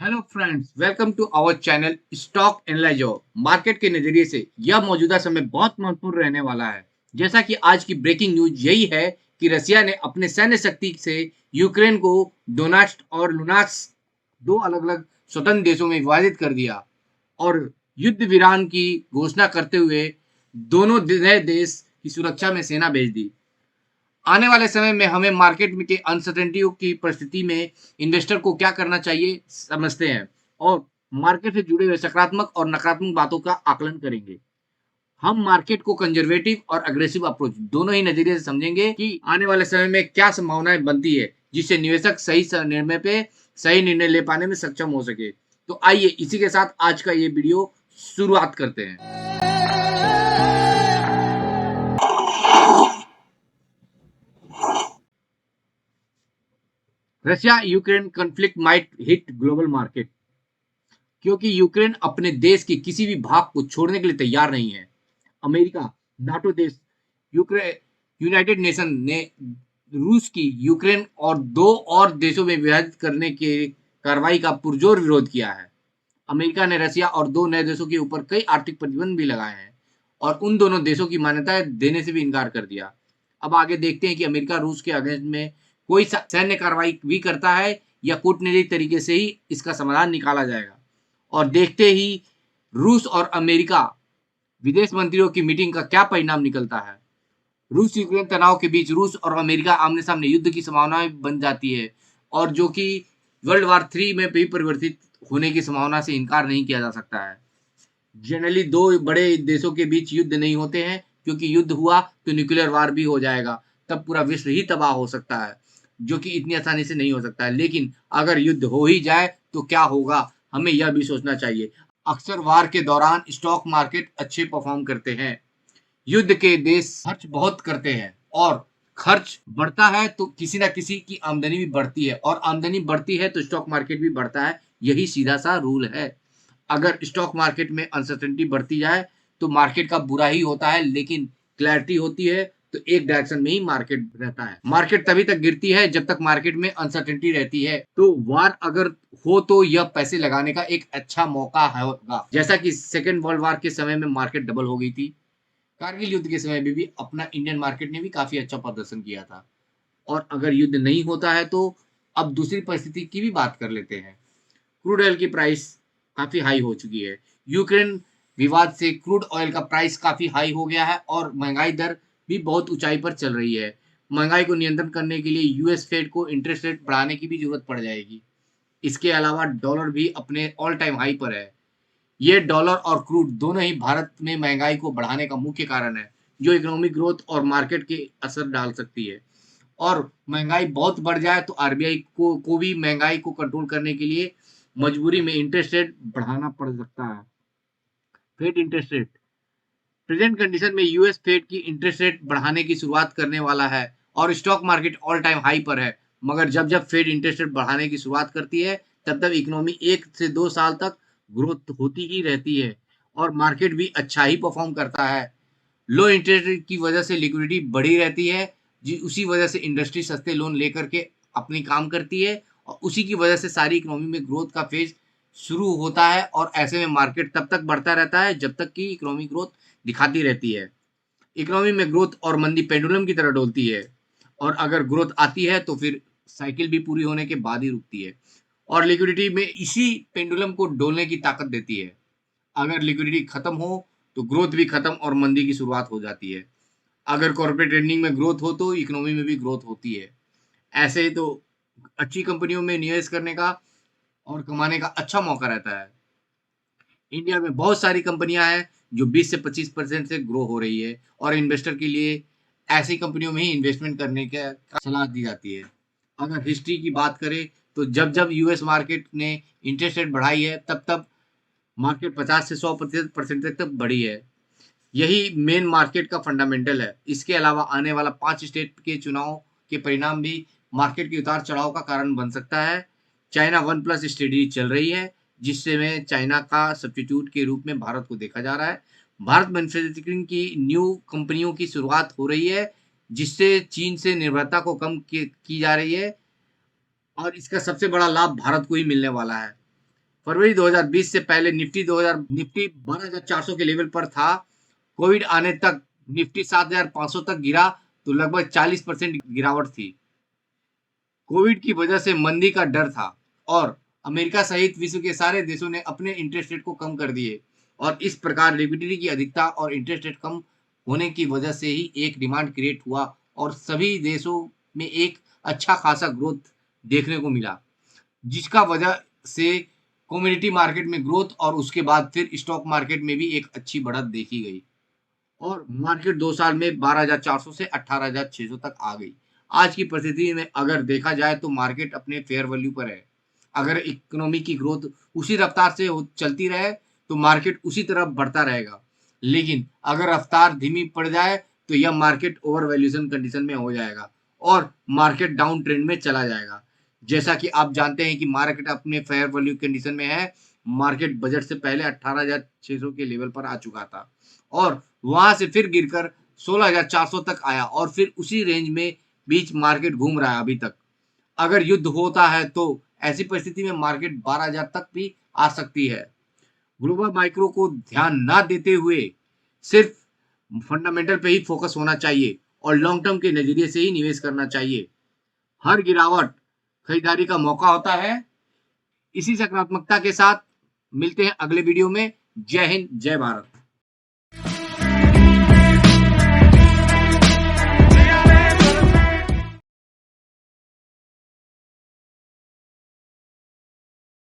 Hello friends, welcome to our channel stock analyser. Market के नजरिए से यह मौजूदा समय बहुत महत्वपूर्ण रहने वाला है। जैसा कि आज की ब्रेकिंग न्यूज यही है कि रसिया ने अपने सैन्य शक्ति से यूक्रेन को डोनाट्स और लुनास्क दो अलग अलग स्वतंत्र देशों में विभाजित कर दिया और युद्ध विराम की घोषणा करते हुए दोनों नए देश की सुरक्षा में सेना भेज दी। आने वाले समय में हमें मार्केट में के अनसर्टेनिटी की परिस्थिति में इन्वेस्टर को क्या करना चाहिए समझते हैं और मार्केट से जुड़े हुए सकारात्मक और नकारात्मक बातों का आकलन करेंगे। हम मार्केट को कंजर्वेटिव और अग्रेसिव अप्रोच दोनों ही नजरिए से समझेंगे कि आने वाले समय में क्या संभावनाएं बनती है जिससे निवेशक सही निर्णय पे सही निर्णय ले पाने में सक्षम हो सके। तो आइए इसी के साथ आज का ये वीडियो शुरुआत करते हैं। Russia Ukraine conflict might hit global market, क्योंकि यूक्रेन अपने देश के किसी भी भाग को छोड़ने के लिए तैयार नहीं है। अमेरिका, नाटो देश, यूक्रेन, यूनाइटेड नेशन ने रूस की यूक्रेन और दो और देशों में विभाजित करने के कार्रवाई का पुरजोर विरोध किया है। अमेरिका ने रसिया और दो नए देशों के ऊपर कई आर्थिक प्रतिबंध भी लगाए हैं और उन दोनों देशों की मान्यता देने से भी इनकार कर दिया। अब आगे देखते हैं कि अमेरिका रूस के अगेंस्ट में कोई सैन्य कार्रवाई भी करता है या कूटनीतिक तरीके से ही इसका समाधान निकाला जाएगा। और देखते ही रूस और अमेरिका विदेश मंत्रियों की मीटिंग का क्या परिणाम निकलता है। रूस यूक्रेन तनाव के बीच रूस और अमेरिका आमने सामने युद्ध की संभावनाएं बन जाती है और जो कि वर्ल्ड वार 3 में भी परिवर्तित होने की संभावना से इनकार नहीं किया जा सकता है। जनरली दो बड़े देशों के बीच युद्ध नहीं होते हैं, क्योंकि युद्ध हुआ तो न्यूक्लियर वार भी हो जाएगा, तब पूरा विश्व ही तबाह हो सकता है, जो कि इतनी आसानी से नहीं हो सकता है। लेकिन अगर युद्ध हो ही जाए तो क्या होगा, हमें यह भी सोचना चाहिए। अक्सर वार के दौरान स्टॉक मार्केट अच्छे परफॉर्म करते हैं। युद्ध के देश खर्च बहुत करते हैं और खर्च बढ़ता है तो किसी ना किसी की आमदनी भी बढ़ती है और आमदनी बढ़ती है तो स्टॉक मार्केट भी बढ़ता है। यही सीधा सा रूल है। अगर स्टॉक मार्केट में अनसर्टेनिटी बढ़ती जाए तो मार्केट का बुरा ही होता है, लेकिन क्लैरिटी होती है तो एक डायरेक्शन में ही मार्केट रहता है। मार्केट तभी तक गिरती है जब तक मार्केट में अनसर्टेनिटी रहती है। तो वार अगर हो तो यह पैसे लगाने का एक अच्छा मौका होगा, जैसा कि सेकेंड वर्ल्ड वार के समय में मार्केट डबल हो गई थी। कारगिल युद्ध के समय में भी अपना इंडियन मार्केट ने भी काफी अच्छा प्रदर्शन किया था। और अगर युद्ध नहीं होता है तो अब दूसरी परिस्थिति की भी बात कर लेते हैं। क्रूड ऑयल की प्राइस काफी हाई हो चुकी है। यूक्रेन विवाद से क्रूड ऑयल का प्राइस काफी हाई हो गया है और महंगाई दर भी बहुत ऊंचाई पर चल रही है। महंगाई को नियंत्रण करने के लिए यूएस फेड को इंटरेस्ट रेट बढ़ाने की भी जरूरत पड़ जाएगी। इसके अलावा डॉलर भी अपने ऑल टाइम हाई पर है। ये डॉलर और क्रूड दोनों ही भारत में महंगाई को बढ़ाने का मुख्य कारण है, जो इकोनॉमिक ग्रोथ और मार्केट के असर डाल सकती है। और महंगाई बहुत बढ़ जाए तो आरबीआई को भी महंगाई को कंट्रोल करने के लिए मजबूरी में इंटरेस्ट रेट बढ़ाना पड़ सकता है। Fed interest rate, present condition में यूएस फेड की इंटरेस्ट रेट बढ़ाने की शुरुआत करने वाला है और stock market all time high पर है। मगर जब जब फेड इंटरेस्ट रेट बढ़ाने की शुरुआत करती है तब तब इकोनॉमी 1 से 2 साल तक ग्रोथ होती ही रहती है और मार्केट भी अच्छा ही परफॉर्म करता है। लो इंटरेस्ट रेट की वजह से लिक्विडिटी बढ़ी रहती है, जी उसी वजह से इंडस्ट्री सस्ते लोन लेकर के अपनी काम करती है और उसी की वजह से सारी इकोनॉमी में ग्रोथ का फेज शुरू होता है और ऐसे में मार्केट तब तक बढ़ता रहता है जब तक कि इकोनॉमी ग्रोथ दिखाती रहती है। इकोनॉमी में ग्रोथ और मंदी पेंडुलम की तरह डोलती है और अगर ग्रोथ आती है तो फिर साइकिल भी पूरी होने के बाद ही रुकती है और लिक्विडिटी में इसी पेंडुलम को डोलने की ताकत देती है। अगर लिक्विडिटी खत्म हो तो ग्रोथ भी खत्म और मंदी की शुरुआत हो जाती है। अगर कॉर्पोरेट ट्रेडिंग में ग्रोथ हो तो इकोनॉमी में भी ग्रोथ होती है। ऐसे तो अच्छी कंपनियों में निवेश करने का और कमाने का अच्छा मौका रहता है। इंडिया में बहुत सारी कंपनियां हैं जो 20 से 25% से ग्रो हो रही है और इन्वेस्टर के लिए ऐसी कंपनियों में ही इन्वेस्टमेंट करने का सलाह दी जाती है। अगर हिस्ट्री की बात करें तो जब जब यूएस मार्केट ने इंटरेस्ट रेट बढ़ाई है तब तब मार्केट 50 से 100% परसेंटेज तक बढ़ी है। यही मेन मार्केट का फंडामेंटल है। इसके अलावा आने वाला 5 स्टेट के चुनाव के परिणाम भी मार्केट के उतार चढ़ाव का कारण बन सकता है। चाइना वन प्लस स्ट्रेटजी चल रही है, जिससे में चाइना का सब्स्टिट्यूट के रूप में भारत को देखा जा रहा है। भारत मैन्युफैक्चरिंग की न्यू कंपनियों की शुरुआत हो रही है, जिससे चीन से निर्भरता को कम की जा रही है और इसका सबसे बड़ा लाभ भारत को ही मिलने वाला है। फरवरी 2020 से पहले निफ्टी 12,400 के लेवल पर था। कोविड आने तक निफ्टी 7,500 तक गिरा तो लगभग 40% गिरावट थी। कोविड की वजह से मंदी का डर था और अमेरिका सहित विश्व के सारे देशों ने अपने इंटरेस्ट रेट को कम कर दिए और इस प्रकार लिक्विडिटी की अधिकता और इंटरेस्ट रेट कम होने की वजह से ही एक डिमांड क्रिएट हुआ और सभी देशों में एक अच्छा खासा ग्रोथ देखने को मिला, जिसका वजह से कमोडिटी मार्केट में ग्रोथ और उसके बाद फिर स्टॉक मार्केट में भी एक अच्छी बढ़त देखी गई और मार्केट 2 साल में 12,400 से 18,600 तक आ गई। आज की परिस्थिति में अगर देखा जाए तो मार्केट अपने फेयर वैल्यू पर है। अगर इकोनॉमी की ग्रोथ उसी रफ्तार से चलती रहे तो मार्केट उसी तरफ बढ़ता रहेगा। लेकिन अगर रफ्तार धीमी पड़ जाए तो यह मार्केट ओवर वैल्यूएशन कंडीशन में हो जाएगा और मार्केट डाउन ट्रेंड में चला जाएगा। जैसा कि आप जानते हैं कि मार्केट अपने फेयर वैल्यू कंडीशन में है। मार्केट बजट से पहले 18,600 के लेवल पर आ चुका था और वहां से फिर गिरकर 16,400 तक आया और फिर उसी रेंज में बीच मार्केट घूम रहा है अभी तक। अगर युद्ध होता है तो ऐसी परिस्थिति में मार्केट 12,000 तक भी आ सकती है। ग्लोबल माइक्रो को ध्यान ना देते हुए सिर्फ फंडामेंटल पे ही फोकस होना चाहिए और लॉन्ग टर्म के नजरिए से ही निवेश करना चाहिए। हर गिरावट खरीदारी का मौका होता है। इसी सकारात्मकता के साथ मिलते हैं अगले वीडियो में। जय हिंद, जय भारत।